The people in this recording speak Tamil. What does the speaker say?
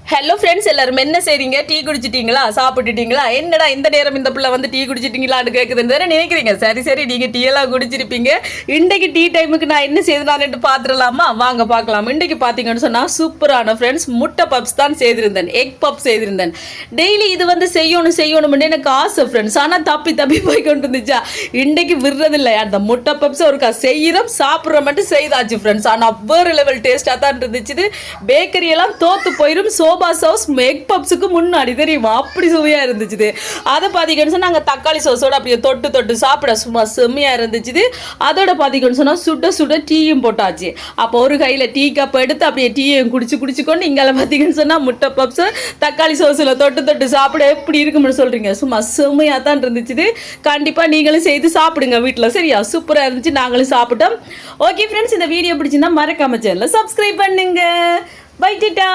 ஹலோ ஃப்ரெண்ட்ஸ், எல்லாரும் என்ன செய்றீங்க? டீ குடிச்சிட்டீங்களா? சாப்பிட்டுட்டீங்களா? என்னடா இந்த நேரம் இந்த பிள்ளை வந்து டீ குடிச்சிட்டீங்களான்னு கேட்குதுன்னு தானே நினைக்கிறீங்க. சரி நீங்கள் டீ எல்லாம் குடிச்சிருப்பீங்க. இன்றைக்கு டீ டைமுக்கு நான் என்ன செய்தேன்னு பார்த்துடலாமா? வாங்க பார்க்கலாம். இன்றைக்கு பார்த்தீங்கன்னு சொன்னால் சூப்பரான ஃப்ரெண்ட்ஸ் முட்டை பப்ஸ் தான் செய்திருந்தேன். எக் பப் செய்திருந்தேன். டெய்லி இது வந்து செய்யணும்னு எனக்கு ஆசை ஃப்ரெண்ட்ஸ். ஆனால் தப்பி போய் கொண்டு இருந்துச்சா இன்றைக்கு விடுறதில்லை. அந்த முட்டை பப்ஸ் ஒருக்கா செய்கிறோம், சாப்பிட்ற மட்டும் செய்தாச்சு ஃப்ரெண்ட்ஸ். ஆனால் வேறு லெவல் டேஸ்ட்டாக தான் இருந்துச்சு. பேக்கரியெல்லாம் தோற்று போயிடும். சோபா சாஸ் எக் பப்ஸுக்கு முன்னாடி தெரியுமா, அப்படி சுவையாக இருந்துச்சு. அதை பார்த்தீங்கன்னு சொன்னால் நாங்கள் தக்காளி சாஸோட அப்படியே தொட்டு சாப்பிட சும்மா செம்மையாக இருந்துச்சு. அதோட பார்த்தீங்கன்னு சொன்னால் சுட டீயும் போட்டாச்சு. அப்போ ஒரு கையில் டீ கப் எடுத்து அப்படியே டீயும் குடிச்சுக்கொண்டு இங்கே பார்த்தீங்கன்னு சொன்னால் முட்டை பப்ஸு தக்காளி சாஸில் தொட்டு சாப்பிட எப்படி இருக்குன்னு சொல்கிறீங்க. சும்மா செம்மையாக தான் இருந்துச்சு. கண்டிப்பாக நீங்களும் செய்து சாப்பிடுங்க வீட்டில். சரியா, சூப்பராக இருந்துச்சு. நாங்களும் சாப்பிட்டோம். ஓகே ஃப்ரெண்ட்ஸ், இந்த வீடியோ பிடிச்சிருந்தா மறக்காம சேனலை சப்ஸ்கிரைப் பண்ணுங்க. பை டிட்டா.